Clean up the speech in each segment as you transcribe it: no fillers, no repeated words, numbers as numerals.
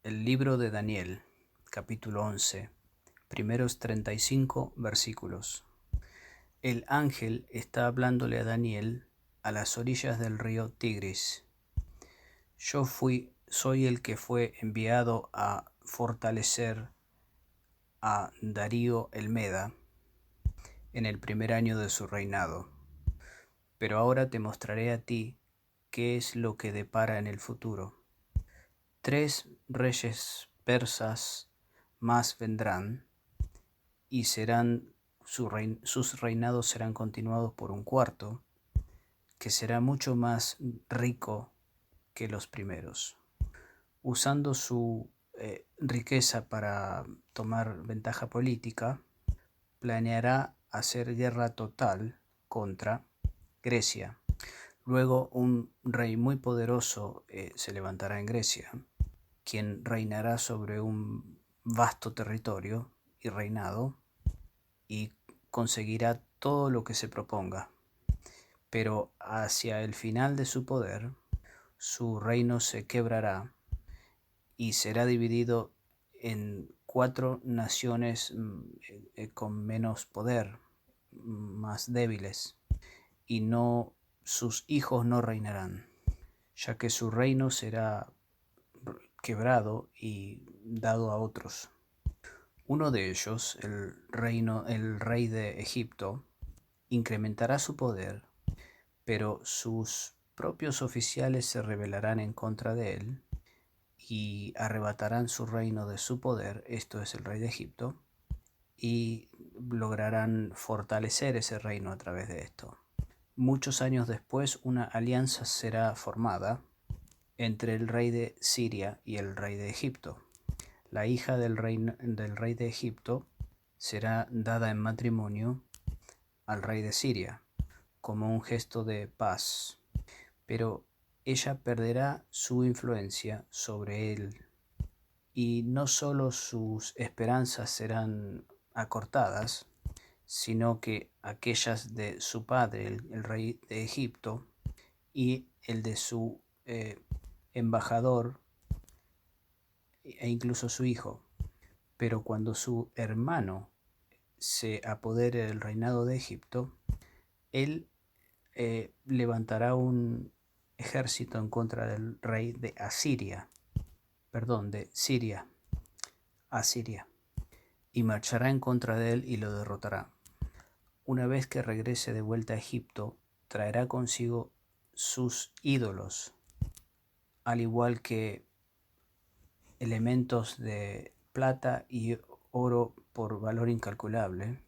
El libro de Daniel, capítulo 11, primeros 35 versículos. El ángel está hablándole a Daniel a las orillas del río Tigris. Soy el que fue enviado a fortalecer a Darío el Meda en el primer año de su reinado. Pero ahora te mostraré a ti qué es lo que depara en el futuro. 3 reyes persas más vendrán y sus reinados serán continuados por un cuarto, que será mucho más rico que los primeros. Usando su riqueza para tomar ventaja política, planeará hacer guerra total contra Grecia. Luego un rey muy poderoso se levantará en Grecia, quien reinará sobre un vasto territorio y reinado y conseguirá todo lo que se proponga. Pero hacia el final de su poder, su reino se quebrará y será dividido en 4 naciones con menos poder, más débiles, y sus hijos no reinarán, ya que su reino será quebrado y dado a otros. Uno de ellos, el rey de Egipto, incrementará su poder, pero sus propios oficiales se rebelarán en contra de él y arrebatarán su reino de su poder, esto es el rey de Egipto, y lograrán fortalecer ese reino a través de esto. Muchos años después, una alianza será formada entre el rey de Siria y el rey de Egipto. La hija del rey de Egipto será dada en matrimonio al rey de Siria como un gesto de paz, pero ella perderá su influencia sobre él, y no solo sus esperanzas serán acortadas, sino que aquellas de su padre, el rey de Egipto, y el de su embajador e incluso su hijo. Pero cuando su hermano se apodere del reinado de Egipto, él levantará un ejército en contra del rey de Siria, Asiria, y marchará en contra de él y lo derrotará. Una vez que regrese de vuelta a Egipto, traerá consigo sus ídolos, al igual que elementos de plata y oro por valor incalculable,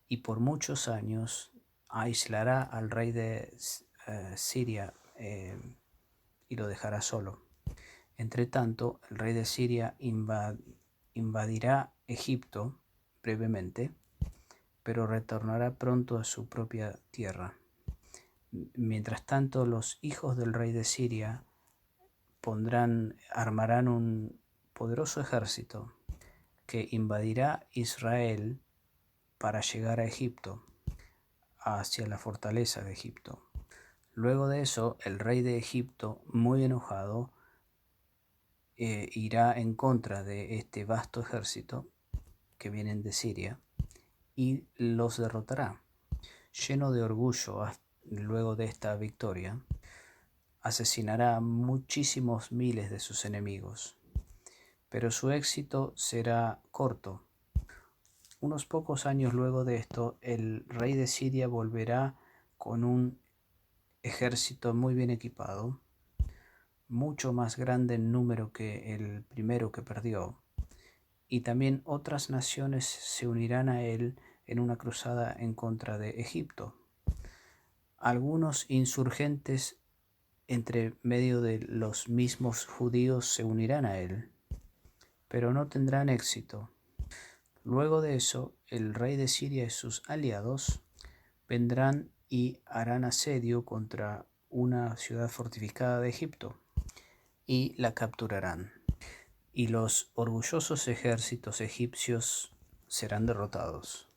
y por muchos años aislará al rey de Siria y lo dejará solo. Entre tanto, el rey de Siria invadirá Egipto brevemente, pero retornará pronto a su propia tierra. Mientras tanto, los hijos del rey de Siria armarán un poderoso ejército que invadirá Israel para llegar a Egipto, hacia la fortaleza de Egipto. Luego de eso, el rey de Egipto, muy enojado, irá en contra de este vasto ejército que vienen de Siria y los derrotará. Lleno de orgullo, luego de esta victoria, asesinará a muchísimos miles de sus enemigos, pero su éxito será corto. Unos pocos años luego de esto, el rey de Siria volverá con un ejército muy bien equipado, mucho más grande en número que el primero que perdió, y también otras naciones se unirán a él en una cruzada en contra de Egipto. Algunos insurgentes entre medio de los mismos judíos se unirán a él, pero no tendrán éxito. Luego de eso, el rey de Siria y sus aliados vendrán y harán asedio contra una ciudad fortificada de Egipto y la capturarán, y los orgullosos ejércitos egipcios serán derrotados.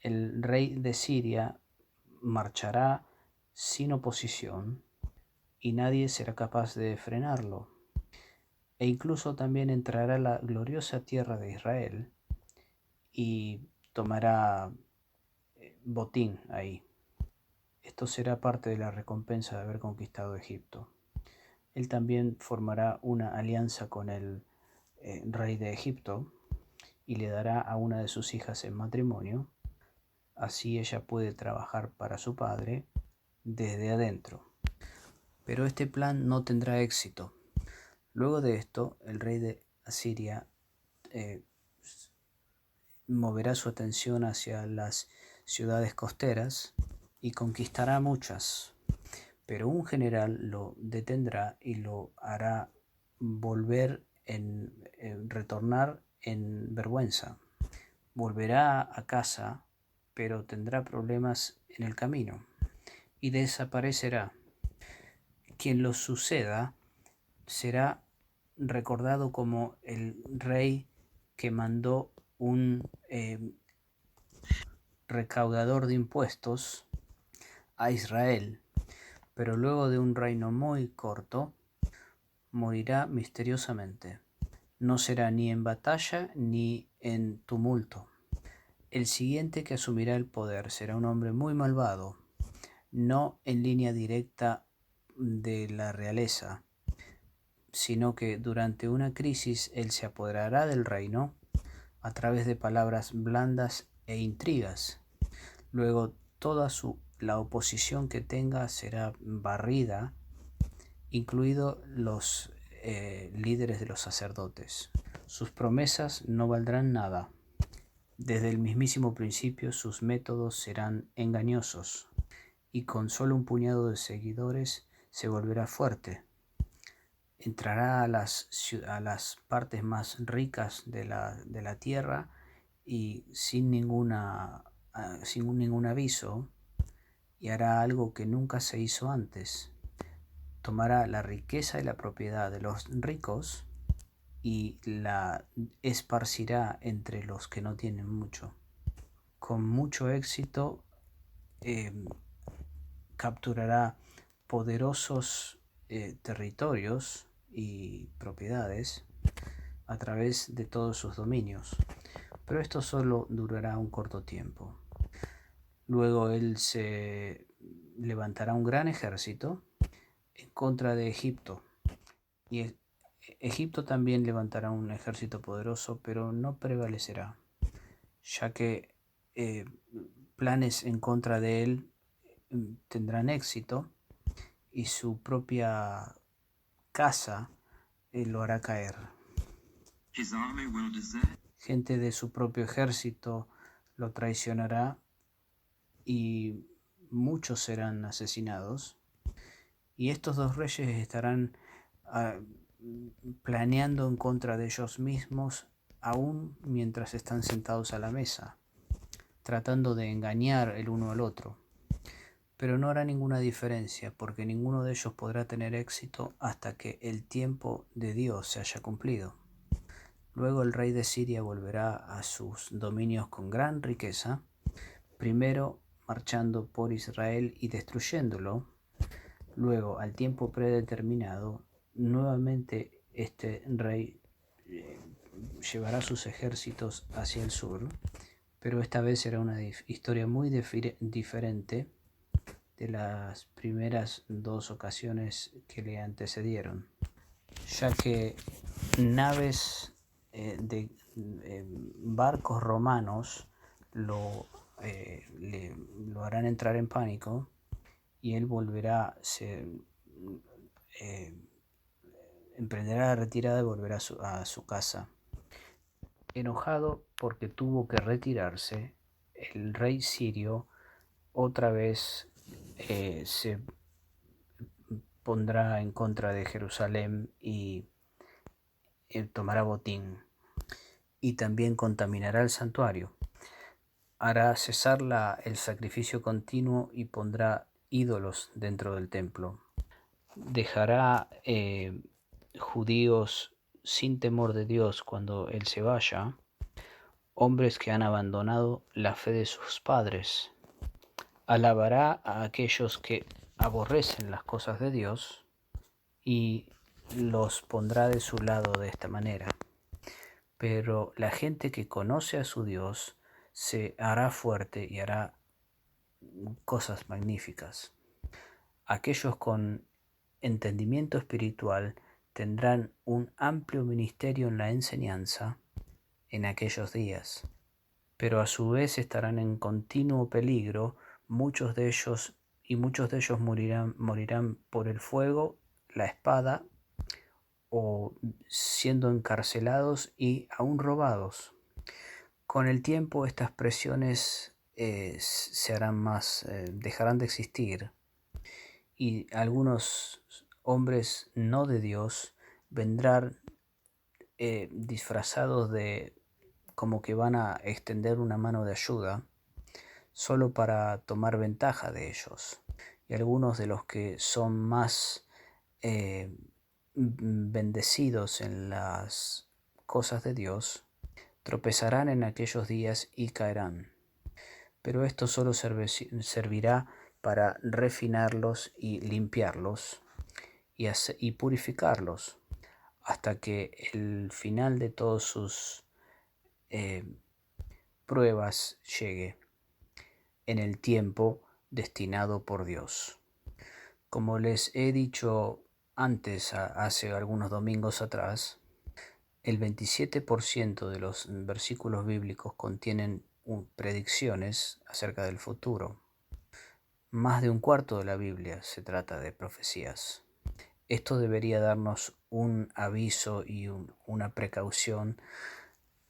El rey de Siria marchará sin oposición y nadie será capaz de frenarlo. e incluso también entrará a la gloriosa tierra de Israel y tomará botín ahí. Esto será parte de la recompensa de haber conquistado Egipto. Él también formará una alianza con el rey de Egipto y le dará a una de sus hijas en matrimonio. Así ella puede trabajar para su padre desde adentro. Pero este plan no tendrá éxito. Luego de esto, el rey de Asiria moverá su atención hacia las ciudades costeras y conquistará muchas. Pero un general lo detendrá y lo hará retornar en vergüenza. Volverá a casa, pero tendrá problemas en el camino y desaparecerá. Quien lo suceda será recordado como el rey que mandó un recaudador de impuestos a Israel, pero luego de un reino muy corto, morirá misteriosamente. No será ni en batalla ni en tumulto. El siguiente que asumirá el poder será un hombre muy malvado, no en línea directa de la realeza, sino que durante una crisis él se apoderará del reino a través de palabras blandas e intrigas. Luego toda la oposición que tenga será barrida, incluidos los líderes de los sacerdotes. Sus promesas no valdrán nada. Desde el mismísimo principio sus métodos serán engañosos, y con solo un puñado de seguidores se volverá fuerte. Entrará a las partes más ricas de la tierra y sin ningún aviso, y hará algo que nunca se hizo antes. Tomará la riqueza y la propiedad de los ricos y la esparcirá entre los que no tienen mucho. Con mucho éxito capturará poderosos territorios y propiedades a través de todos sus dominios, pero esto solo durará un corto tiempo. Luego él se levantará un gran ejército en contra de Egipto, y Egipto también levantará un ejército poderoso, pero no prevalecerá, ya que planes en contra de él tendrán éxito y su propia casa lo hará caer. Gente de su propio ejército lo traicionará y muchos serán asesinados. Y estos dos reyes estarán planeando en contra de ellos mismos aún mientras están sentados a la mesa, tratando de engañar el uno al otro. Pero no hará ninguna diferencia, porque ninguno de ellos podrá tener éxito hasta que el tiempo de Dios se haya cumplido. Luego el rey de Siria volverá a sus dominios con gran riqueza, primero marchando por Israel y destruyéndolo. Luego, al tiempo predeterminado, nuevamente este rey llevará sus ejércitos hacia el sur, pero esta vez será una historia muy diferente de las primeras dos ocasiones que le antecedieron, ya que naves de barcos romanos lo harán entrar en pánico y él emprenderá la retirada y volverá a su casa. Enojado porque tuvo que retirarse, el rey sirio otra vez se pondrá en contra de Jerusalén y tomará botín, y también contaminará el santuario. Hará cesar el sacrificio continuo y pondrá ídolos dentro del templo. Dejará judíos sin temor de Dios cuando él se vaya, hombres que han abandonado la fe de sus padres. Alabará a aquellos que aborrecen las cosas de Dios y los pondrá de su lado de esta manera. Pero la gente que conoce a su Dios se hará fuerte y hará cosas magníficas. Aquellos con entendimiento espiritual tendrán un amplio ministerio en la enseñanza en aquellos días, pero a su vez estarán en continuo peligro, muchos de ellos morirán por el fuego, la espada, o siendo encarcelados y aún robados. Con el tiempo estas presiones se harán más, dejarán de existir, y algunos hombres no de Dios vendrán disfrazados de como que van a extender una mano de ayuda solo para tomar ventaja de ellos. Y algunos de los que son más bendecidos en las cosas de Dios tropezarán en aquellos días y caerán. Pero esto solo servirá para refinarlos y limpiarlos y purificarlos hasta que el final de todas sus pruebas llegue en el tiempo destinado por Dios. Como les he dicho antes, hace algunos domingos atrás, el 27% de los versículos bíblicos contienen predicciones acerca del futuro. Más de un cuarto de la Biblia se trata de profecías. Esto debería darnos un aviso y una precaución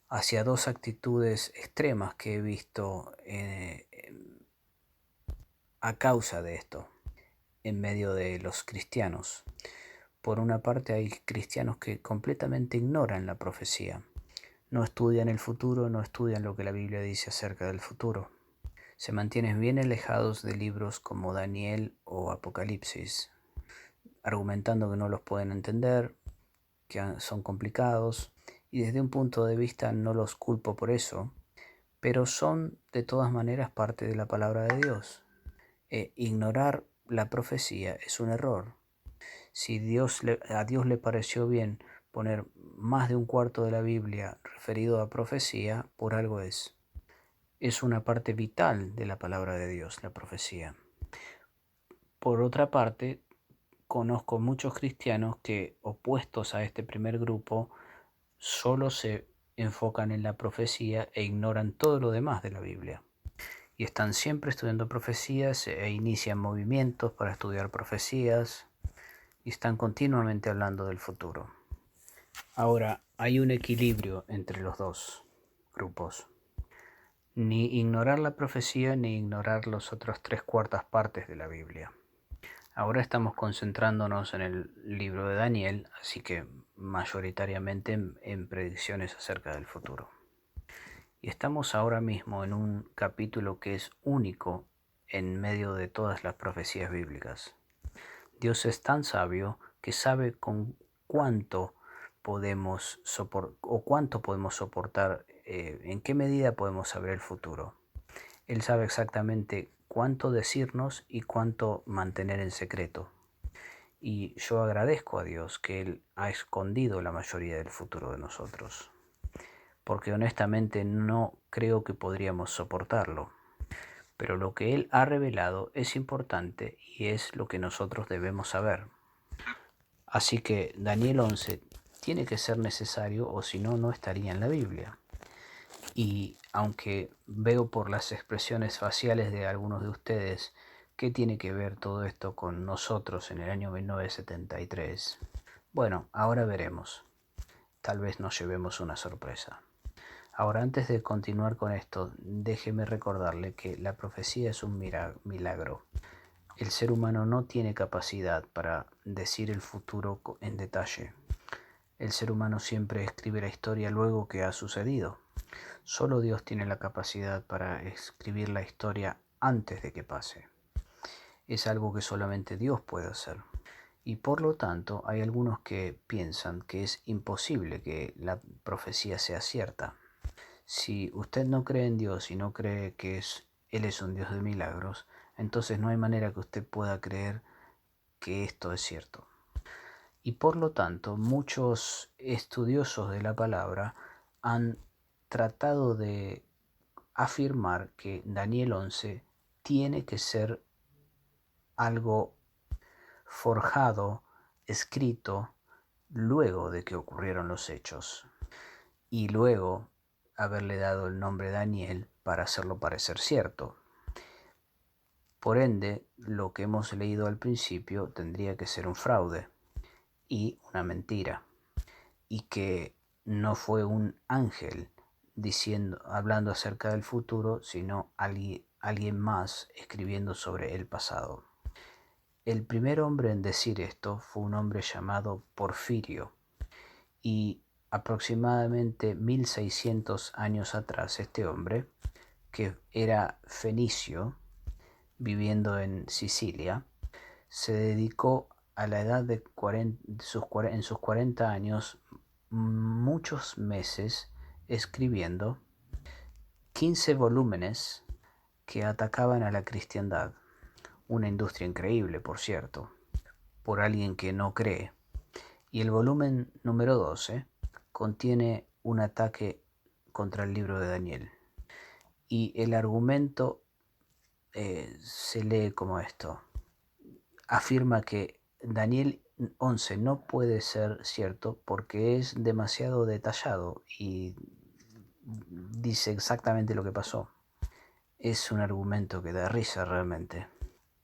hacia dos actitudes extremas que he visto a causa de esto en medio de los cristianos. Por una parte hay cristianos que completamente ignoran la profecía. No estudian el futuro, no estudian lo que la Biblia dice acerca del futuro. Se mantienen bien alejados de libros como Daniel o Apocalipsis, argumentando que no los pueden entender, que son complicados, y desde un punto de vista no los culpo por eso, pero son de todas maneras parte de la palabra de Dios. Ignorar la profecía es un error. Si a Dios le pareció bien poner más de un cuarto de la Biblia referido a profecía, por algo es. Es una parte vital de la palabra de Dios, la profecía. Por otra parte, conozco muchos cristianos que, opuestos a este primer grupo, solo se enfocan en la profecía e ignoran todo lo demás de la Biblia. Y están siempre estudiando profecías e inician movimientos para estudiar profecías y están continuamente hablando del futuro. Ahora, hay un equilibrio entre los dos grupos. Ni ignorar la profecía ni ignorar las otras 3/4 partes de la Biblia. Ahora estamos concentrándonos en el libro de Daniel, así que mayoritariamente en predicciones acerca del futuro. Y estamos ahora mismo en un capítulo que es único en medio de todas las profecías bíblicas. Dios es tan sabio que sabe con cuánto podemos soportar, en qué medida podemos saber el futuro. Él sabe exactamente cuánto decirnos y cuánto mantener en secreto. Y yo agradezco a Dios que Él ha escondido la mayoría del futuro de nosotros, porque honestamente no creo que podríamos soportarlo. Pero lo que Él ha revelado es importante y es lo que nosotros debemos saber. Así que Daniel 11 tiene que ser necesario, o si no, no estaría en la Biblia. Y aunque veo por las expresiones faciales de algunos de ustedes qué tiene que ver todo esto con nosotros en el año 1973, bueno, ahora veremos. Tal vez nos llevemos una sorpresa. Ahora, antes de continuar con esto, déjeme recordarle que la profecía es un milagro. El ser humano no tiene capacidad para decir el futuro en detalle. El ser humano siempre escribe la historia luego que ha sucedido. Solo Dios tiene la capacidad para escribir la historia antes de que pase. Es algo que solamente Dios puede hacer. Y por lo tanto, hay algunos que piensan que es imposible que la profecía sea cierta. Si usted no cree en Dios y no cree que Él es un Dios de milagros, entonces no hay manera que usted pueda creer que esto es cierto. Y por lo tanto, muchos estudiosos de la palabra han tratado de afirmar que Daniel 11 tiene que ser algo forjado, escrito, luego de que ocurrieron los hechos, y luego haberle dado el nombre Daniel para hacerlo parecer cierto. Por ende, lo que hemos leído al principio tendría que ser un fraude y una mentira, y que no fue un ángel hablando acerca del futuro, sino alguien más escribiendo sobre el pasado. El primer hombre en decir esto fue un hombre llamado Porfirio, y aproximadamente 1600 años atrás este hombre, que era fenicio, viviendo en Sicilia, se dedicó a la edad de en sus 40 años muchos meses escribiendo 15 volúmenes que atacaban a la cristiandad, una industria increíble, por cierto, por alguien que no cree. Y el volumen número 12 contiene un ataque contra el libro de Daniel. Y el argumento se lee como esto. Afirma que Daniel 11 no puede ser cierto porque es demasiado detallado y dice exactamente lo que pasó. Es un argumento que da risa realmente.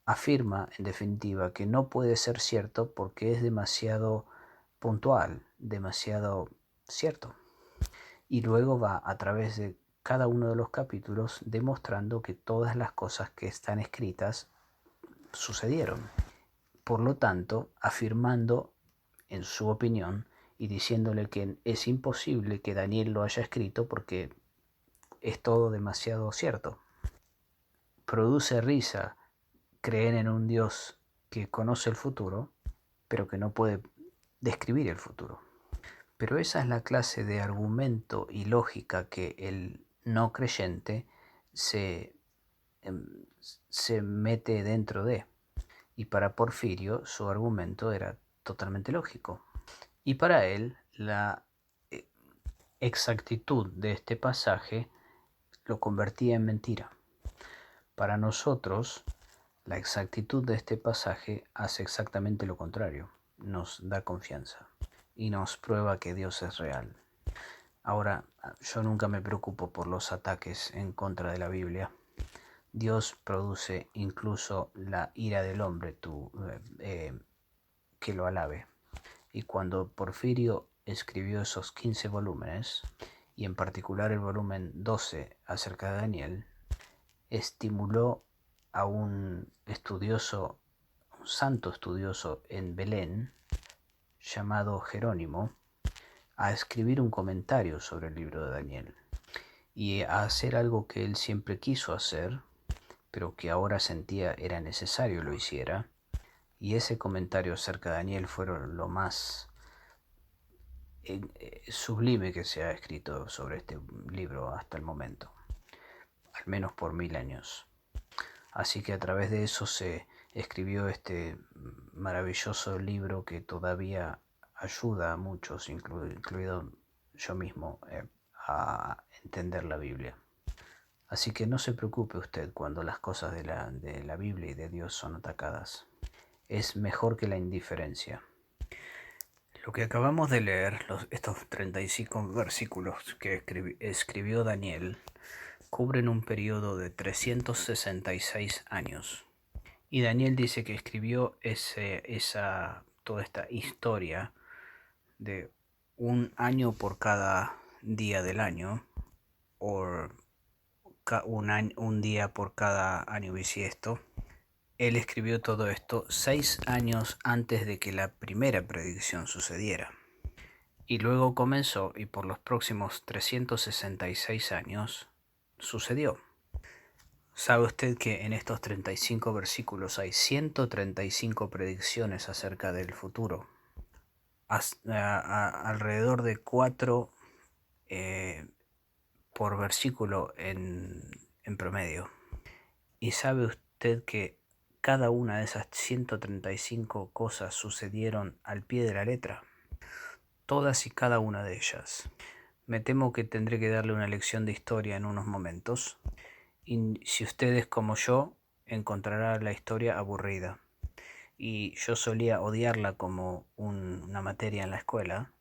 Afirma, en definitiva, que no puede ser cierto porque es demasiado puntual, demasiado cierto. Y luego va a través de cada uno de los capítulos demostrando que todas las cosas que están escritas sucedieron. Por lo tanto, afirmando, en su opinión, y diciéndole que es imposible que Daniel lo haya escrito porque es todo demasiado cierto. Produce risa creer en un Dios que conoce el futuro, pero que no puede describir el futuro. Pero esa es la clase de argumento y lógica que el no creyente se mete dentro de. Y para Porfirio su argumento era totalmente lógico. Y para él la exactitud de este pasaje lo convertía en mentira. Para nosotros, la exactitud de este pasaje hace exactamente lo contrario. Nos da confianza y nos prueba que Dios es real. Ahora, yo nunca me preocupo por los ataques en contra de la Biblia. Dios produce incluso la ira del hombre que lo alabe. Y cuando Porfirio escribió esos 15 volúmenes, y en particular el volumen 12 acerca de Daniel, estimuló a un estudioso, un santo estudioso en Belén, llamado Jerónimo, a escribir un comentario sobre el libro de Daniel y a hacer algo que él siempre quiso hacer, pero que ahora sentía era necesario lo hiciera. Y ese comentario acerca de Daniel fue lo más sublime que se ha escrito sobre este libro hasta el momento, al menos por 1000 años. Así que a través de eso se escribió este maravilloso libro que todavía ayuda a muchos, incluido yo mismo, a entender la Biblia. Así que no se preocupe usted cuando las cosas de la Biblia y de Dios son atacadas. Es mejor que la indiferencia. Lo que acabamos de leer, estos 35 versículos que escribió Daniel, cubren un periodo de 366 años. Y Daniel dice que escribió toda esta historia de un año por cada día del año, o un día por cada año bisiesto. Él escribió todo esto 6 años antes de que la primera predicción sucediera. Y luego comenzó, y por los próximos 366 años sucedió. ¿Sabe usted que en estos 35 versículos hay 135 predicciones acerca del futuro? Alrededor de 4 por versículo en promedio. ¿Y sabe usted que cada una de esas 135 cosas sucedieron al pie de la letra. Todas y cada una de ellas. Me temo que tendré que darle una lección de historia en unos momentos. Y si ustedes como yo, encontrarán la historia aburrida. Y yo solía odiarla como una materia en la escuela.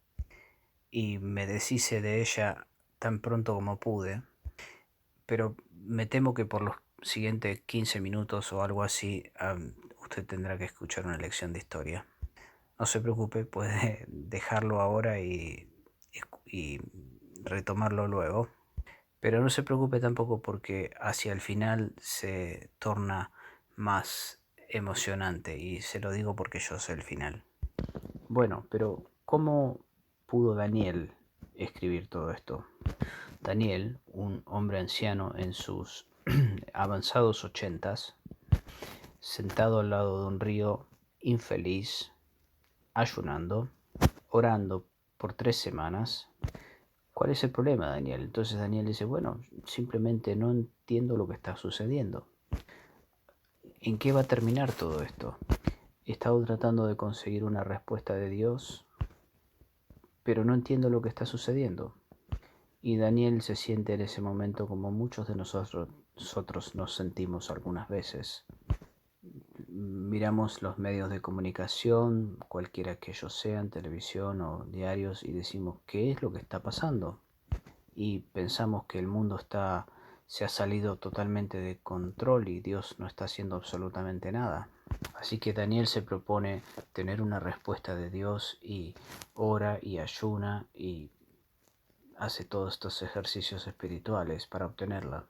Y me deshice de ella tan pronto como pude. Pero me temo que por los siguientes 15 minutos o algo así, usted tendrá que escuchar una lección de historia. No se preocupe, puede dejarlo ahora y retomarlo luego. Pero no se preocupe tampoco porque hacia el final se torna más emocionante y se lo digo porque yo sé el final. Bueno, pero ¿cómo pudo Daniel escribir todo esto? Daniel, un hombre anciano en sus avanzados 80s, sentado al lado de un río, infeliz, ayunando, orando por 3 semanas. ¿Cuál es el problema, Daniel? Entonces Daniel dice, bueno, simplemente no entiendo lo que está sucediendo. ¿En qué va a terminar todo esto? He estado tratando de conseguir una respuesta de Dios, pero no entiendo lo que está sucediendo. Y Daniel se siente en ese momento como muchos de nosotros nos sentimos algunas veces. Miramos los medios de comunicación, cualquiera que ellos sean, televisión o diarios, y decimos, ¿qué es lo que está pasando? Y pensamos que el mundo se ha salido totalmente de control y Dios no está haciendo absolutamente nada. Así que Daniel se propone tener una respuesta de Dios y ora y ayuna y hace todos estos ejercicios espirituales para obtenerla.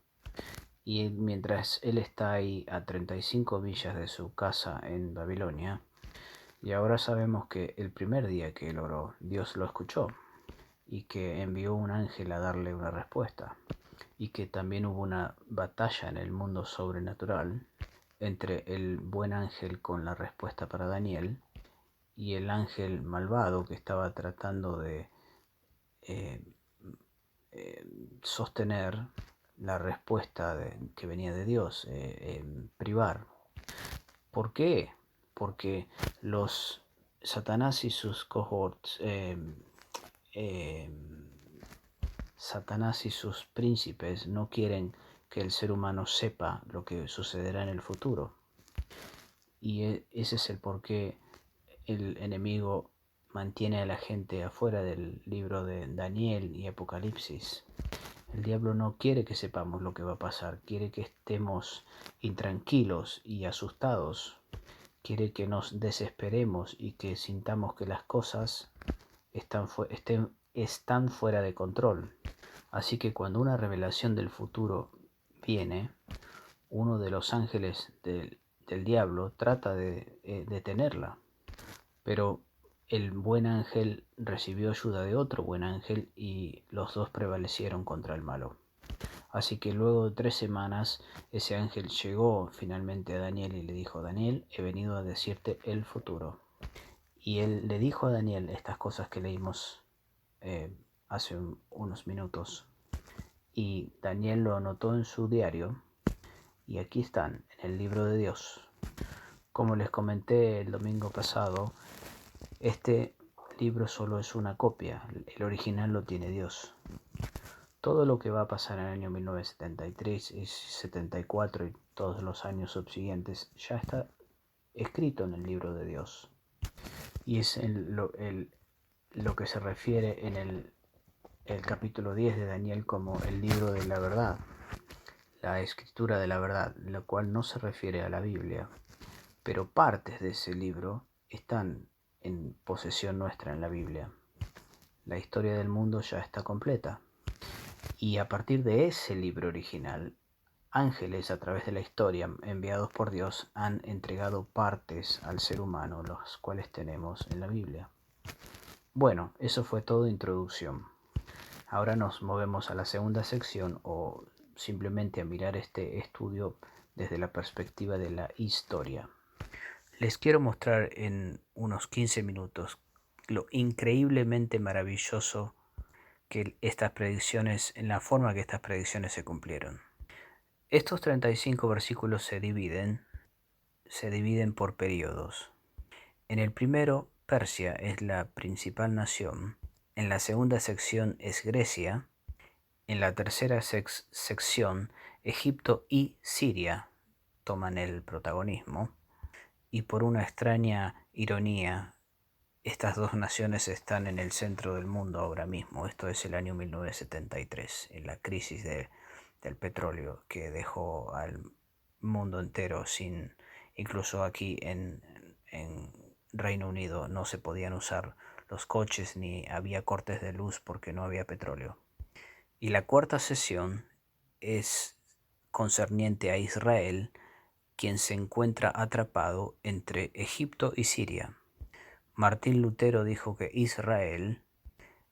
Y mientras él está ahí a 35 millas de su casa en Babilonia, y ahora sabemos que el primer día que él oró, Dios lo escuchó y que envió un ángel a darle una respuesta, y que también hubo una batalla en el mundo sobrenatural entre el buen ángel con la respuesta para Daniel y el ángel malvado que estaba tratando de eh, sostener la respuesta que venía de Dios, privar. ¿Por qué? Porque los Satanás y sus cohorts, Satanás y sus príncipes no quieren que el ser humano sepa lo que sucederá en el futuro. Y ese es el por qué el enemigo mantiene a la gente afuera del libro de Daniel y Apocalipsis. El diablo no quiere que sepamos lo que va a pasar, quiere que estemos intranquilos y asustados, quiere que nos desesperemos y que sintamos que las cosas están fuera de control. Así que cuando una revelación del futuro viene, uno de los ángeles del diablo trata de detenerla, pero el buen ángel recibió ayuda de otro buen ángel y los dos prevalecieron contra el malo. Así que luego de 3 semanas ese ángel llegó finalmente a Daniel y le dijo, Daniel, he venido a decirte el futuro. Y él le dijo a Daniel estas cosas que leímos hace unos minutos. Y Daniel lo anotó en su diario y aquí están, en el libro de Dios. Como les comenté el domingo pasado, este libro solo es una copia, el original lo tiene Dios. Todo lo que va a pasar en el año 1973 y 74 y todos los años subsiguientes ya está escrito en el libro de Dios. Y es lo que se refiere en el capítulo 10 de Daniel como el libro de la verdad, la escritura de la verdad, la cual no se refiere a la Biblia, pero partes de ese libro están en posesión nuestra en la Biblia. La historia del mundo ya está completa. Y a partir de ese libro original, ángeles a través de la historia enviados por Dios han entregado partes al ser humano, los cuales tenemos en la Biblia. Bueno, eso fue todo introducción. Ahora nos movemos a la segunda sección o simplemente a mirar este estudio desde la perspectiva de la historia. Les quiero mostrar en unos 15 minutos lo increíblemente maravilloso que estas predicciones, en la forma que estas predicciones se cumplieron. Estos 35 versículos se dividen se dividen por periodos. En el primero, Persia es la principal nación. En la segunda sección es Grecia. En la tercera sección, Egipto y Siria toman el protagonismo. Y por una extraña ironía, estas dos naciones están en el centro del mundo ahora mismo. Esto es el año 1973, en la crisis del petróleo que dejó al mundo entero sin, incluso aquí en Reino Unido no se podían usar los coches ni había cortes de luz porque no había petróleo. Y la cuarta sesión es concerniente a Israel, quien se encuentra atrapado entre Egipto y Siria. Martín Lutero dijo que Israel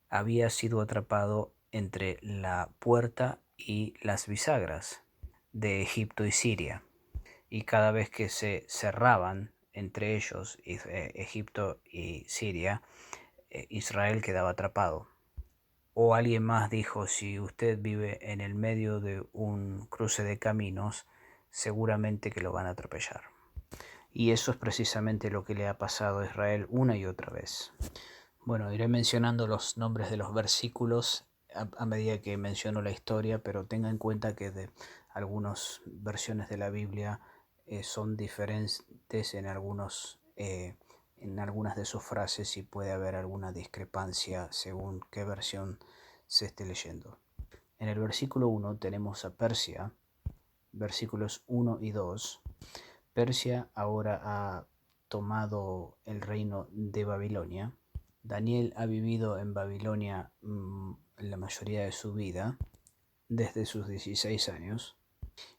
había sido atrapado entre la puerta y las bisagras de Egipto y Siria, y cada vez que se cerraban entre ellos, Egipto y Siria, Israel quedaba atrapado. O alguien más dijo, si usted vive en el medio de un cruce de caminos, seguramente que lo van a atropellar. Y eso es precisamente lo que le ha pasado a Israel una y otra vez. Bueno, iré mencionando los nombres de los versículos a medida que menciono la historia, pero tenga en cuenta que de algunas versiones de la Biblia son diferentes en algunas de sus frases y puede haber alguna discrepancia según qué versión se esté leyendo. En el versículo 1 tenemos a Persia, versículos 1 y 2. Persia ahora ha tomado el reino de Babilonia. Daniel ha vivido en Babilonia la mayoría de su vida, desde sus 16 años,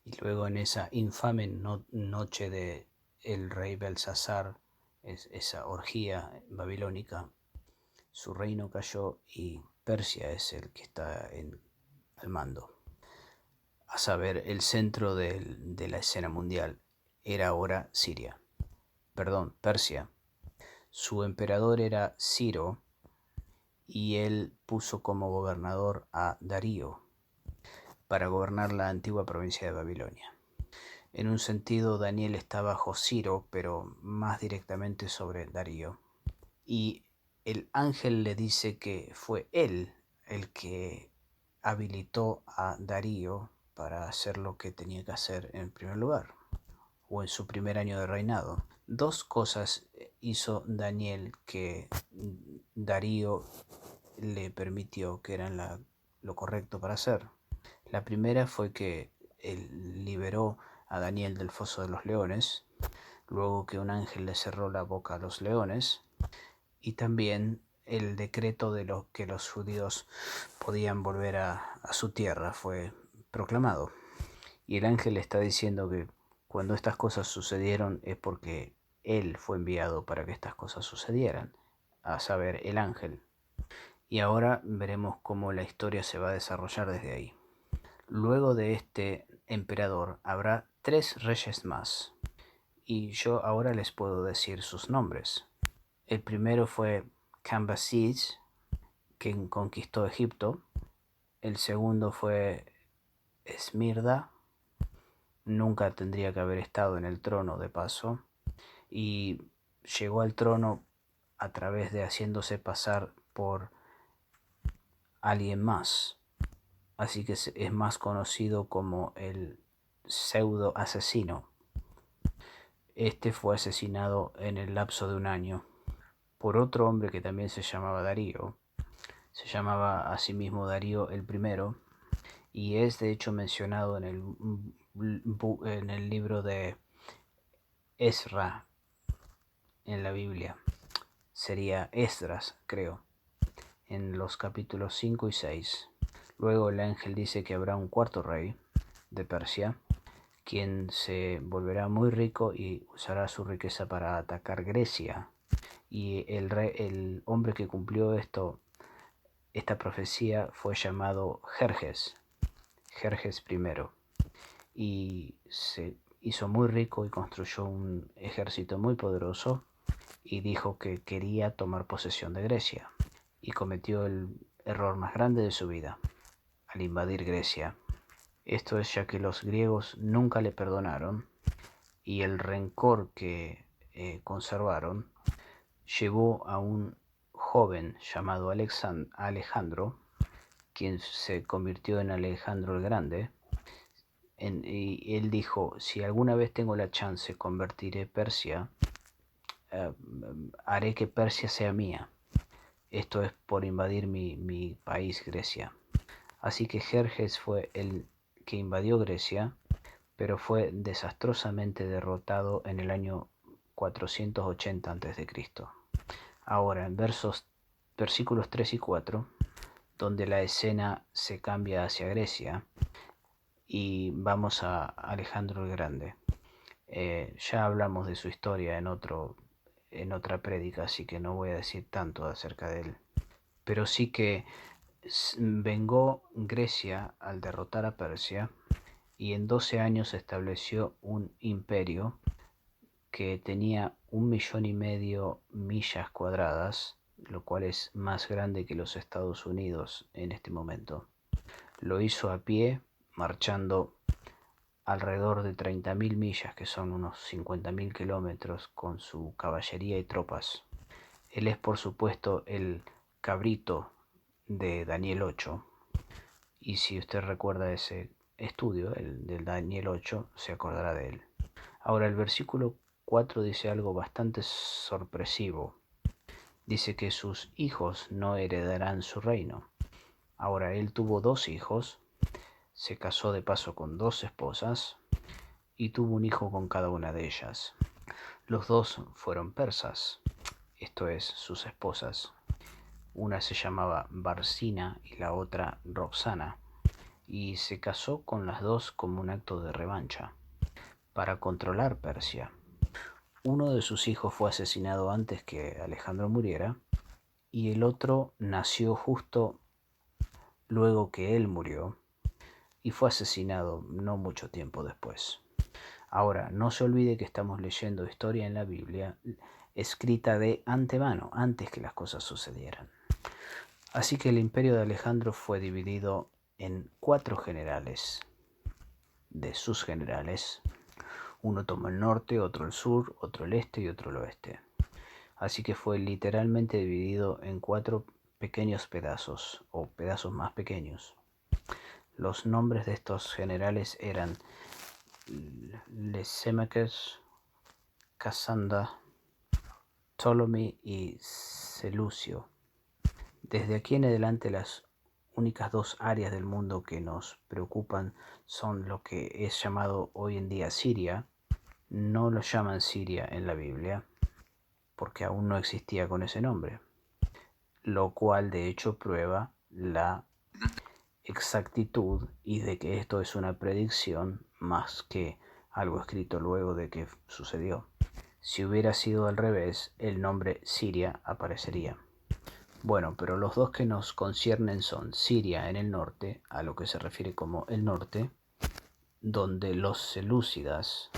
y luego en esa infame noche de el rey Belsasar, esa orgía babilónica, su reino cayó y Persia es el que está al mando. A saber, el centro de la escena mundial era ahora Persia. Su emperador era Ciro y él puso como gobernador a Darío para gobernar la antigua provincia de Babilonia. En un sentido, Daniel está bajo Ciro, pero más directamente sobre Darío. Y el ángel le dice que fue él el que habilitó a Darío para hacer lo que tenía que hacer en primer lugar, o en su primer año de reinado. Dos cosas hizo Daniel que Darío le permitió, que eran lo correcto para hacer. La primera fue que él liberó a Daniel del foso de los leones, luego que un ángel le cerró la boca a los leones, y también el decreto de que los judíos podían volver a su tierra fue proclamado. Y el ángel está diciendo que cuando estas cosas sucedieron es porque él fue enviado para que estas cosas sucedieran, a saber, el ángel. Y ahora veremos cómo la historia se va a desarrollar desde ahí. Luego de este emperador habrá 3 reyes más, y yo ahora les puedo decir sus nombres. El primero fue Cambasis, quien conquistó Egipto. El segundo fue Esmirda, nunca tendría que haber estado en el trono de paso, y llegó al trono a través de haciéndose pasar por alguien más, así que es más conocido como el pseudo asesino. Este fue asesinado en el lapso de un año por otro hombre que también se llamaba Darío. Se llamaba a sí mismo Darío el primero, y es de hecho mencionado en el libro de Esra en la Biblia. Sería Esdras, creo, en los capítulos 5 y 6. Luego el ángel dice que habrá un cuarto rey de Persia, quien se volverá muy rico y usará su riqueza para atacar Grecia. Y el hombre que cumplió esta profecía fue llamado Jerjes I, y se hizo muy rico y construyó un ejército muy poderoso y dijo que quería tomar posesión de Grecia, y cometió el error más grande de su vida al invadir Grecia. Esto es ya que los griegos nunca le perdonaron y el rencor que conservaron llevó a un joven llamado Alejandro, quien se convirtió en Alejandro el Grande, y él dijo: si alguna vez tengo la chance, convertiré Persia, haré que Persia sea mía. Esto es por invadir mi país, Grecia. Así que Jerjes fue el que invadió Grecia, pero fue desastrosamente derrotado en el año 480 a.C. Ahora, en versículos 3 y 4, donde la escena se cambia hacia Grecia y vamos a Alejandro el Grande. Ya hablamos de su historia en otra prédica, así que no voy a decir tanto acerca de él. Pero sí que vengó Grecia al derrotar a Persia y en 12 años estableció un imperio que tenía 1,5 millones millas cuadradas, lo cual es más grande que los Estados Unidos en este momento. Lo hizo a pie, marchando alrededor de 30.000 millas, que son unos 50.000 kilómetros, con su caballería y tropas. Él es, por supuesto, el cabrito de Daniel 8, y si usted recuerda ese estudio, el del Daniel 8, se acordará de él. Ahora, el versículo 4 dice algo bastante sorpresivo. Dice que sus hijos no heredarán su reino. Ahora, él tuvo 2 hijos, se casó de paso con 2 esposas y tuvo un hijo con cada una de ellas. Los 2 fueron persas, esto es, sus esposas. Una se llamaba Barsina y la otra Roxana, y se casó con las 2 como un acto de revancha, para controlar Persia. Uno de sus hijos fue asesinado antes que Alejandro muriera, y el otro nació justo luego que él murió, y fue asesinado no mucho tiempo después. Ahora, no se olvide que estamos leyendo historia en la Biblia escrita de antemano, antes que las cosas sucedieran. Así que el imperio de Alejandro fue dividido en 4 generales de sus generales. Uno tomó el norte, otro el sur, otro el este y otro el oeste. Así que fue literalmente dividido en 4 pequeños pedazos, o pedazos más pequeños. Los nombres de estos generales eran Lysimachus, Cassander, Ptolemy y Seleucio. Desde aquí en adelante las únicas 2 áreas del mundo que nos preocupan son lo que es llamado hoy en día Siria. No lo llaman Siria en la Biblia porque aún no existía con ese nombre, lo cual de hecho prueba la exactitud y de que esto es una predicción más que algo escrito luego de que sucedió. Si hubiera sido al revés, el nombre Siria aparecería. Bueno, pero los 2 que nos conciernen son Siria en el norte, a lo que se refiere como el norte, donde los selúcidas,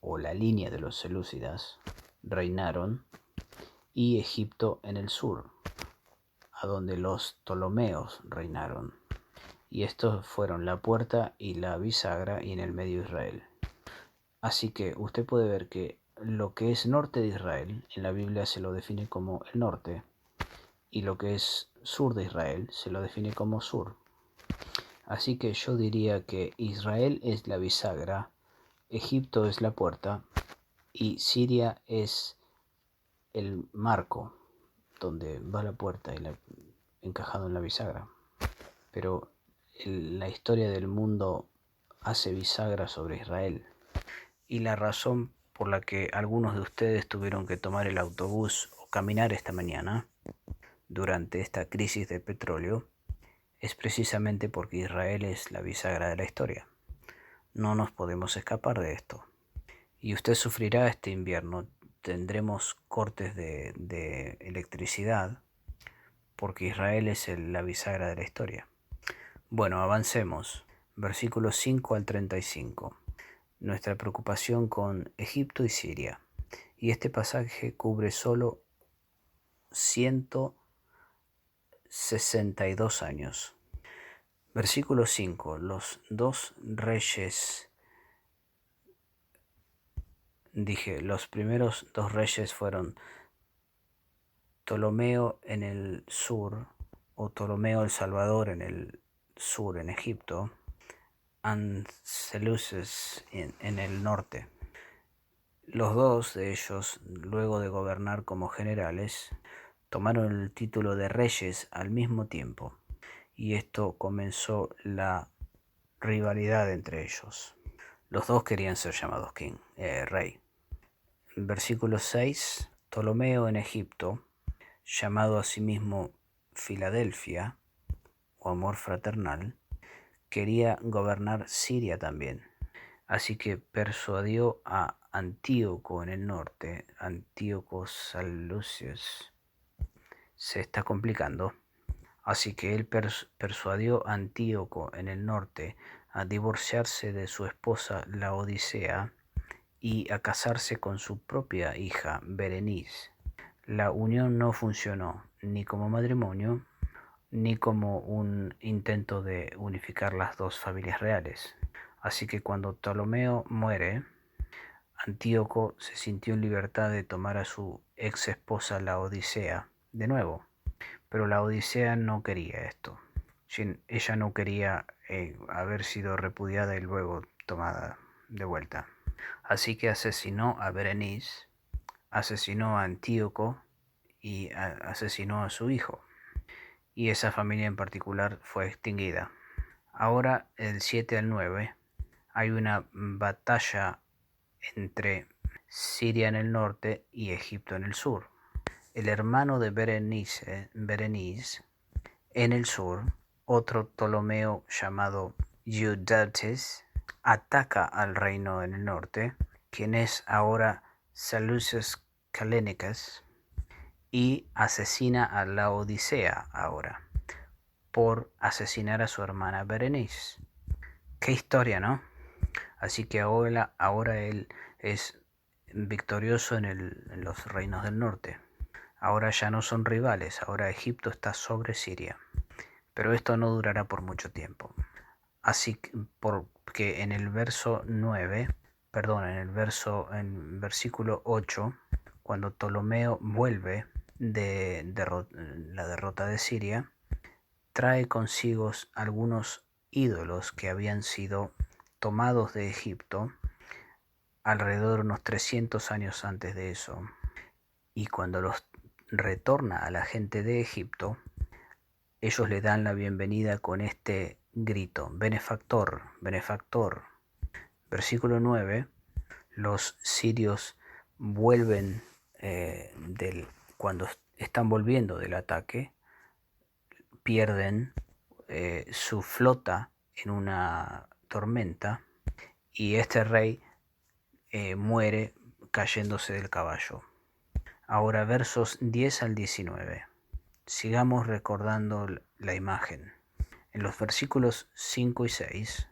o la línea de los selúcidas, reinaron, y Egipto en el sur, a donde los Ptolomeos reinaron. Y estos fueron la puerta y la bisagra, y en el medio Israel. Así que usted puede ver que lo que es norte de Israel en la Biblia se lo define como el norte, y lo que es sur de Israel se lo define como sur. Así que yo diría que Israel es la bisagra, Egipto es la puerta y Siria es el marco donde va la puerta y encajado en la bisagra. Pero la historia del mundo hace bisagra sobre Israel. Y la razón por la que algunos de ustedes tuvieron que tomar el autobús o caminar esta mañana durante esta crisis de petróleo es precisamente porque Israel es la bisagra de la historia. No nos podemos escapar de esto. Y usted sufrirá este invierno. Tendremos cortes de electricidad porque Israel es la bisagra de la historia. Bueno, avancemos. Versículos 5 al 35. Nuestra preocupación con Egipto y Siria. Y este pasaje cubre solo 162 años. Versículo 5. Los 2 reyes dije, los primeros dos reyes fueron Ptolomeo en el sur, o Ptolomeo el Salvador en el sur, en Egipto, y Seleucus en el norte. Los dos de ellos, luego de gobernar como generales, tomaron el título de reyes al mismo tiempo, y esto comenzó la rivalidad entre ellos. Los dos querían ser llamados rey. Versículo 6. Ptolomeo en Egipto, llamado a sí mismo Filadelfia, o amor fraternal, quería gobernar Siria también. Así que persuadió a Antíoco en el norte, Antíoco Seleucus, se está complicando. Así que él persuadió a Antíoco en el norte a divorciarse de su esposa Laodicea y a casarse con su propia hija Berenice. La unión no funcionó ni como matrimonio ni como un intento de unificar las dos familias reales. Así que cuando Ptolomeo muere, Antíoco se sintió en libertad de tomar a su ex esposa Laodicea de nuevo, pero Laodicea no quería esto. Ella no quería haber sido repudiada y luego tomada de vuelta. Así que asesinó a Berenice, asesinó a Antíoco y asesinó a su hijo. Y esa familia en particular fue extinguida. Ahora, del 7 al 9, hay una batalla entre Siria en el norte y Egipto en el sur. El hermano de Berenice en el sur, otro Ptolomeo llamado Eudates, ataca al reino en el norte, quien es ahora Seleucus Callinicus, y asesina a Laodicea ahora por asesinar a su hermana Berenice. Qué historia, ¿no? Así que ahora él es victorioso en los reinos del norte. Ahora ya no son rivales, ahora Egipto está sobre Siria. Pero esto no durará por mucho tiempo. Así que porque en el verso 9, en versículo 8, cuando Ptolomeo vuelve de la derrota de Siria, trae consigo algunos ídolos que habían sido tomados de Egipto alrededor de unos 300 años antes de eso. Y cuando los retorna a la gente de Egipto, ellos le dan la bienvenida con este grito: benefactor, benefactor. Versículo 9, los sirios vuelven cuando están volviendo del ataque, pierden su flota en una tormenta y este rey muere cayéndose del caballo. Ahora versos 10 al 19. Sigamos recordando la imagen. En los versículos 5 y 6,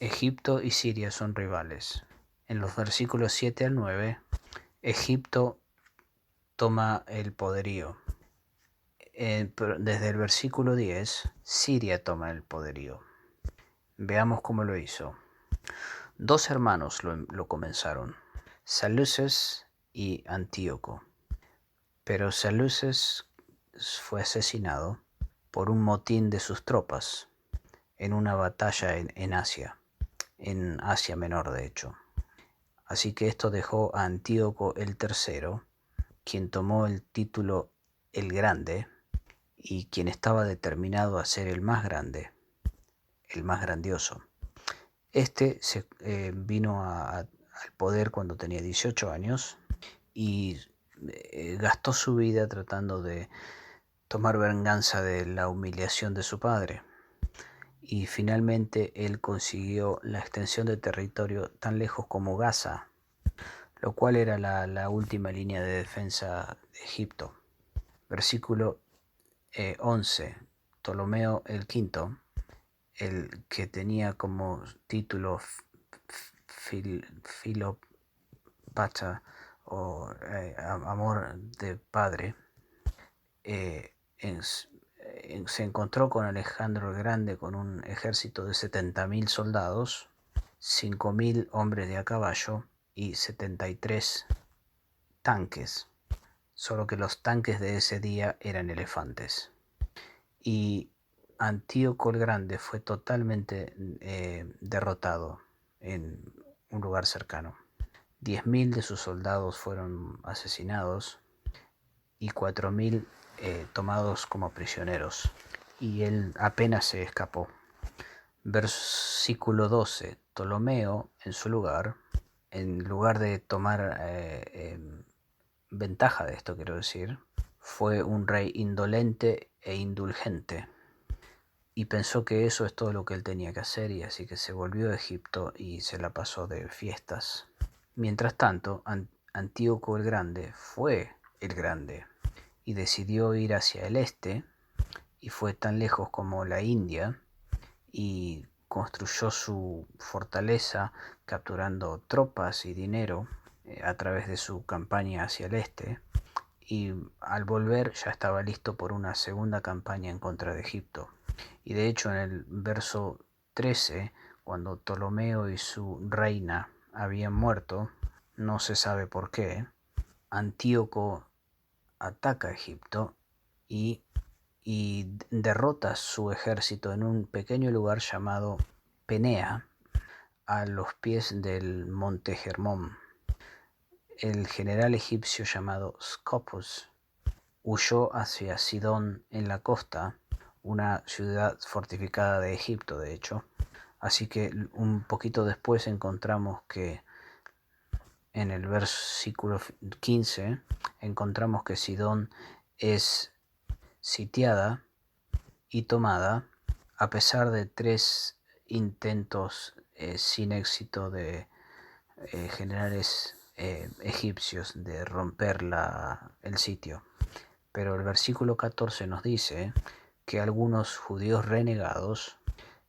Egipto y Siria son rivales. En los versículos 7 al 9, Egipto toma el poderío. Desde el versículo 10, Siria toma el poderío. Veamos cómo lo hizo. Dos hermanos lo comenzaron, Seleucus y Antíoco. Pero Seleucus fue asesinado por un motín de sus tropas en una batalla en Asia Menor de hecho. Así que esto dejó a Antíoco el tercero, quien tomó el título el Grande y quien estaba determinado a ser el más grande, el más grandioso. Este vino al poder cuando tenía 18 años y gastó su vida tratando de tomar venganza de la humillación de su padre. Y finalmente él consiguió la extensión de territorio tan lejos como Gaza, lo cual era la última línea de defensa de Egipto. Versículo 11. Ptolomeo el V, el que tenía como título Filopata o amor de padre, se encontró con Alejandro el Grande con un ejército de 70.000 soldados, 5.000 hombres de a caballo y 73 tanques, solo que los tanques de ese día eran elefantes. Y Antíoco el Grande fue totalmente derrotado en un lugar cercano. 10.000 de sus soldados fueron asesinados y 4.000 tomados como prisioneros, y él apenas se escapó. Versículo 12. Ptolomeo, en lugar de tomar ventaja de esto, quiero decir, fue un rey indolente e indulgente, y pensó que eso es todo lo que él tenía que hacer, y así que se volvió a Egipto y se la pasó de fiestas. Mientras tanto, Antíoco el Grande fue el Grande y decidió ir hacia el este, y fue tan lejos como la India, y construyó su fortaleza capturando tropas y dinero a través de su campaña hacia el este, y al volver ya estaba listo por una segunda campaña en contra de Egipto. Y de hecho en el verso 13, cuando Ptolomeo y su reina habían muerto, no se sabe por qué, Antíoco ataca a Egipto y derrota su ejército en un pequeño lugar llamado Penea, a los pies del monte Hermón. El general egipcio llamado Scopus huyó hacia Sidón en la costa, una ciudad fortificada de Egipto, de hecho. Así que un poquito después encontramos que en el versículo 15 encontramos que Sidón es sitiada y tomada, a pesar de 3 intentos sin éxito de generales egipcios de romper el sitio. Pero el versículo 14 nos dice que algunos judíos renegados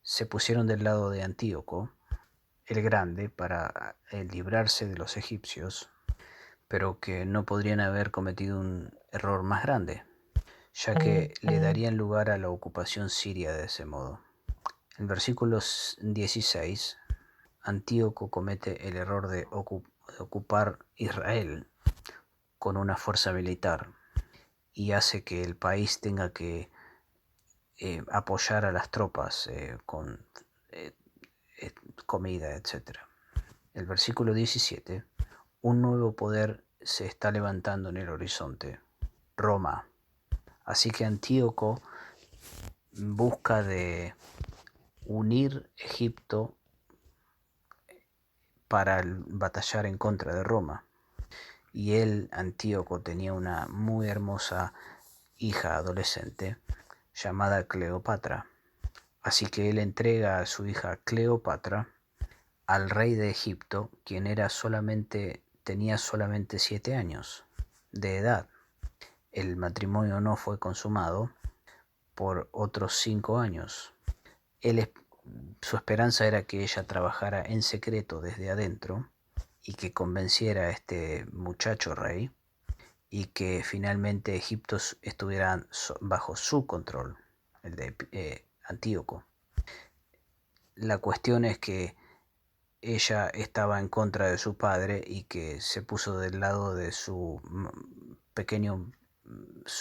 se pusieron del lado de Antíoco el Grande para librarse de los egipcios, pero que no podrían haber cometido un error más grande, ya que le darían lugar a la ocupación siria de ese modo. En versículos 16, Antíoco comete el error de ocupar Israel con una fuerza militar, y hace que el país tenga que apoyar a las tropas con comida, etc. El versículo 17, un nuevo poder se está levantando en el horizonte, Roma. Así que Antíoco busca de unir Egipto para batallar en contra de Roma. Y él, Antíoco, tenía una muy hermosa hija adolescente llamada Cleopatra. Así que él entrega a su hija Cleopatra al rey de Egipto, quien tenía solamente 7 años de edad. El matrimonio no fue consumado por otros 5 años. Su esperanza era que ella trabajara en secreto desde adentro y que convenciera a este muchacho rey, y que finalmente Egipto estuviera bajo su control, el de Antíoco. La cuestión es que ella estaba en contra de su padre y que se puso del lado de su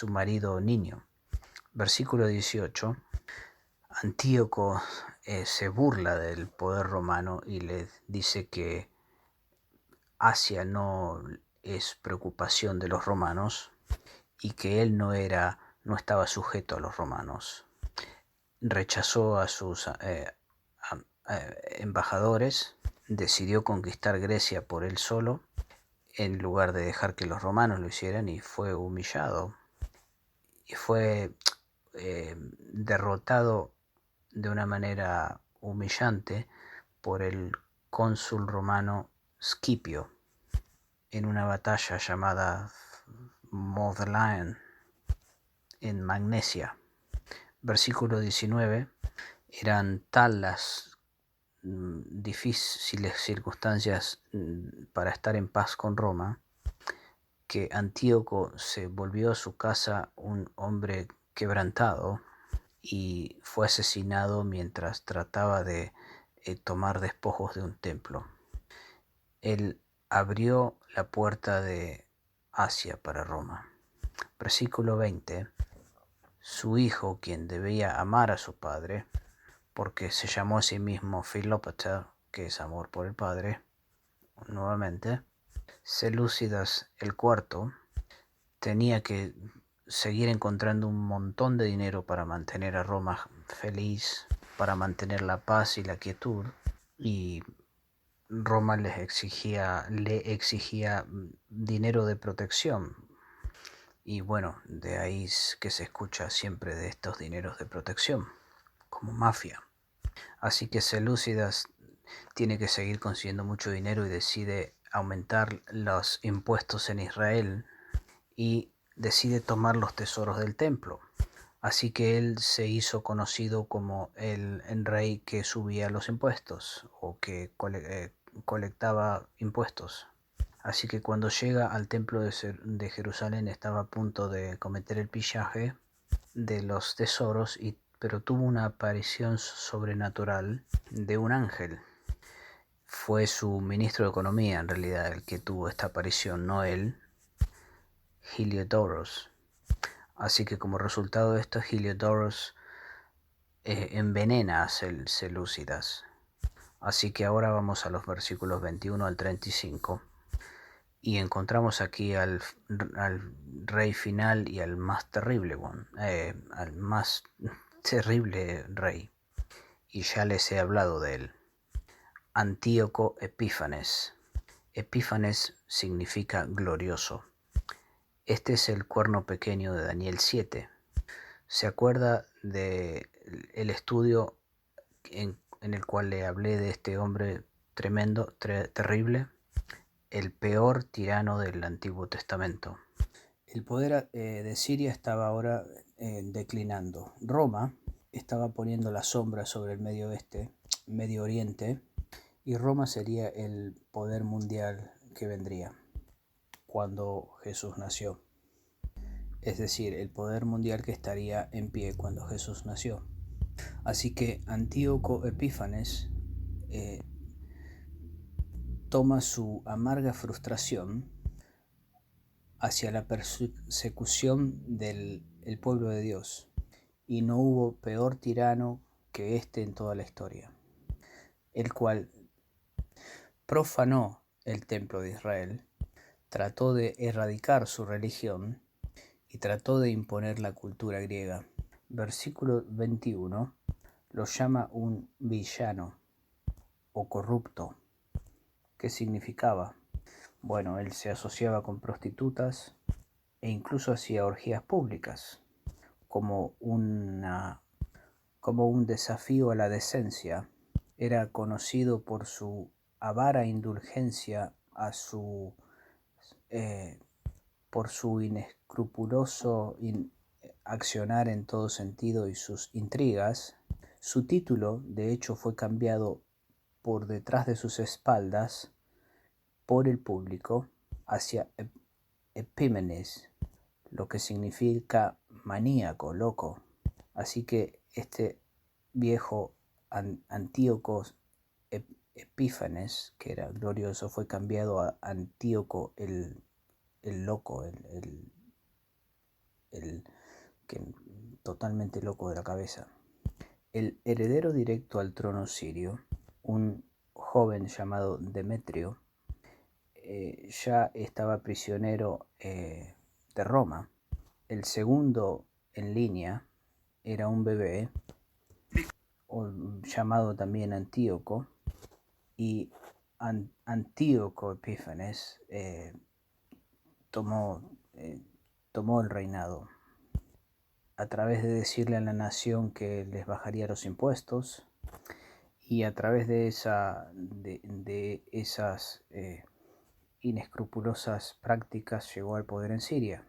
marido niño. Versículo 18. Antíoco se burla del poder romano y le dice que Asia no es preocupación de los romanos y que él no estaba sujeto a los romanos. Rechazó a sus embajadores, decidió conquistar Grecia por él solo, en lugar de dejar que los romanos lo hicieran, y fue humillado y fue derrotado de una manera humillante por el cónsul romano Scipio en una batalla llamada Modlaen en Magnesia. Versículo 19. Eran tal las difíciles circunstancias para estar en paz con Roma, que Antíoco se volvió a su casa un hombre quebrantado y fue asesinado mientras trataba de tomar despojos de un templo. El abrió la puerta de Asia para Roma. Versículo 20. Su hijo, quien debía amar a su padre, porque se llamó a sí mismo Filópater, que es amor por el padre, nuevamente, Seleucidas el cuarto, tenía que seguir encontrando un montón de dinero para mantener a Roma feliz, para mantener la paz y la quietud, y Roma le exigía dinero de protección. Y bueno, de ahí es que se escucha siempre de estos dineros de protección, como mafia. Así que Seleucidas tiene que seguir consiguiendo mucho dinero y decide aumentar los impuestos en Israel y decide tomar los tesoros del templo. Así que él se hizo conocido como el rey que subía los impuestos o que colectaba impuestos. Así que cuando llega al templo de Jerusalén estaba a punto de cometer el pillaje de los tesoros, pero tuvo una aparición sobrenatural de un ángel. Fue su ministro de Economía en realidad el que tuvo esta aparición, no él, Heliodoros. Así que como resultado de esto, Heliodoros envenena a Seleucidas. Así que ahora vamos a los versículos 21 al 35 y encontramos aquí al rey final y al más terrible rey. Y ya les he hablado de él. Antíoco Epífanes. Epífanes significa glorioso. Este es el cuerno pequeño de Daniel 7. ¿Se acuerda del estudio en el cual le hablé de este hombre tremendo, terrible? El peor tirano del Antiguo Testamento. El poder de Siria estaba ahora declinando. Roma estaba poniendo la sombra sobre el Medio Oriente, y Roma sería el poder mundial que vendría cuando Jesús nació. Es decir, el poder mundial que estaría en pie cuando Jesús nació. Así que Antíoco Epífanes toma su amarga frustración hacia la persecución del pueblo de Dios, y no hubo peor tirano que este en toda la historia, el cual profanó el templo de Israel, trató de erradicar su religión y trató de imponer la cultura griega. Versículo 21 lo llama un villano o corrupto. ¿Qué significaba? Bueno, él se asociaba con prostitutas e incluso hacía orgías públicas, como un desafío a la decencia. Era conocido por su avara indulgencia por su inescrupuloso accionar en todo sentido y sus intrigas. Su título, de hecho, fue cambiado por detrás de sus espaldas por el público hacia Epímenes, lo que significa maníaco, loco. Así que este viejo Antíoco Epífanes, que era glorioso, fue cambiado a Antíoco el loco, el que totalmente loco de la cabeza. El heredero directo al trono sirio, un joven llamado Demetrio, ya estaba prisionero de Roma. El segundo en línea era un bebé llamado también Antíoco, y Antíoco Epífanes tomó el reinado a través de decirle a la nación que les bajaría los impuestos, y a través de esas inescrupulosas prácticas llegó al poder en Siria.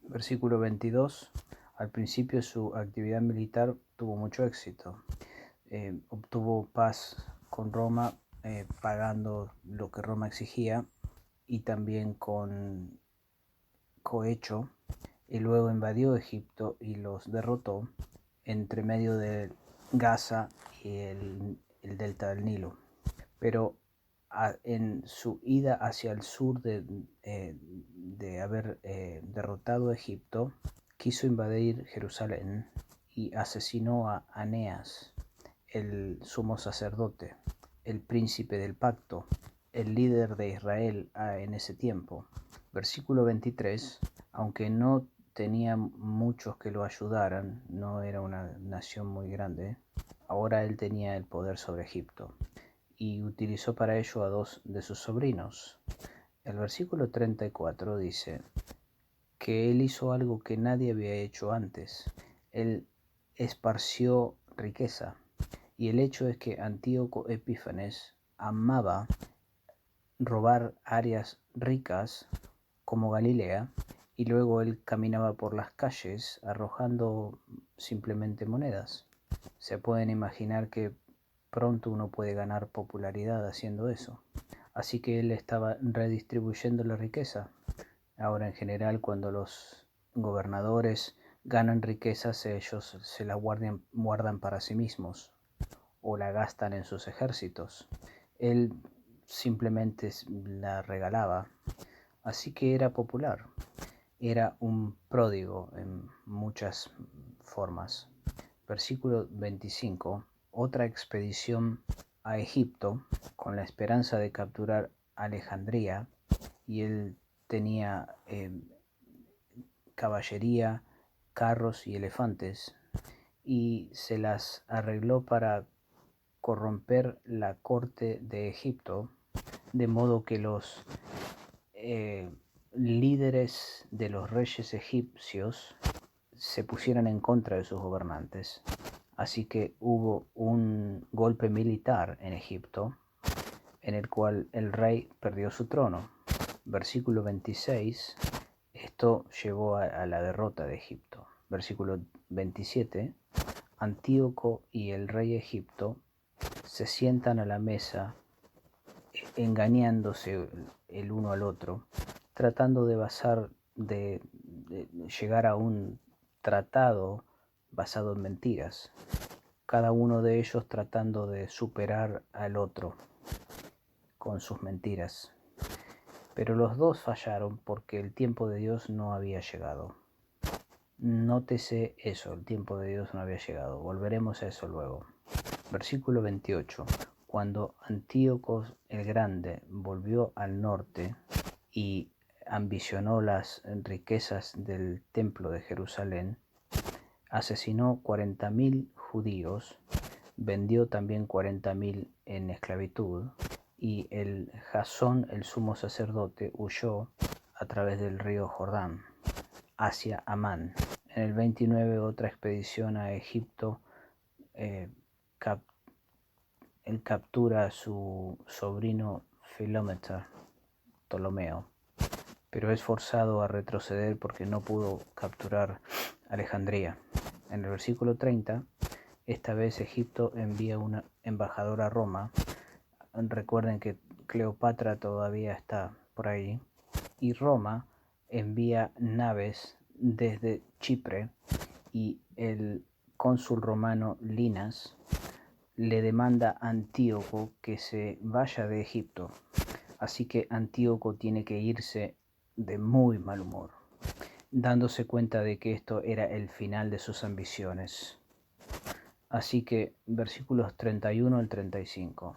Versículo 22. Al principio su actividad militar tuvo mucho éxito. Obtuvo paz con Roma, pagando lo que Roma exigía, y también con cohecho, y luego invadió Egipto y los derrotó entre medio de Gaza y el delta del Nilo. Pero en su ida hacia el sur de haber derrotado a Egipto, quiso invadir Jerusalén y asesinó a Aneas, el sumo sacerdote, el príncipe del pacto, el líder de Israel en ese tiempo. Versículo 23, aunque no tenía muchos que lo ayudaran, no era una nación muy grande, ahora él tenía el poder sobre Egipto y utilizó para ello a 2 de sus sobrinos. El versículo 34 dice que él hizo algo que nadie había hecho antes. Él esparció riqueza. Y el hecho es que Antíoco Epífanes amaba robar áreas ricas como Galilea, y luego él caminaba por las calles arrojando simplemente monedas. Se pueden imaginar que pronto uno puede ganar popularidad haciendo eso. Así que él estaba redistribuyendo la riqueza. Ahora, en general, cuando los gobernadores ganan riquezas, ellos se la guardan para sí mismos o la gastan en sus ejércitos. Él simplemente la regalaba. Así que era popular. Era un pródigo en muchas formas. Versículo 25. Otra expedición a Egipto con la esperanza de capturar Alejandría, y él tenía caballería, carros y elefantes, y se las arregló para corromper la corte de Egipto, de modo que los líderes de los reyes egipcios se pusieran en contra de sus gobernantes. Así que hubo un golpe militar en Egipto en el cual el rey perdió su trono. Versículo 26, esto llevó a la derrota de Egipto. Versículo 27, Antíoco y el rey de Egipto se sientan a la mesa engañándose el uno al otro, tratando de llegar a un tratado basado en mentiras, cada uno de ellos tratando de superar al otro con sus mentiras. Pero los dos fallaron porque el tiempo de Dios no había llegado. Nótese eso, el tiempo de Dios no había llegado. Volveremos a eso luego. Versículo 28. Cuando Antíoco el Grande volvió al norte y ambicionó las riquezas del templo de Jerusalén, asesinó 40.000 judíos, vendió también 40.000 en esclavitud, y el Jasón, el sumo sacerdote, huyó a través del río Jordán hacia Amán. En el 29, otra expedición a Egipto, él captura a su sobrino Ptolomeo, pero es forzado a retroceder porque no pudo capturar Alejandría. En el versículo 30, esta vez Egipto envía un embajador a Roma. Recuerden que Cleopatra todavía está por ahí, y Roma envía naves desde Chipre, y el cónsul romano Linas le demanda a Antíoco que se vaya de Egipto. Así que Antíoco tiene que irse de muy mal humor, dándose cuenta de que esto era el final de sus ambiciones. Así que versículos 31 al 35.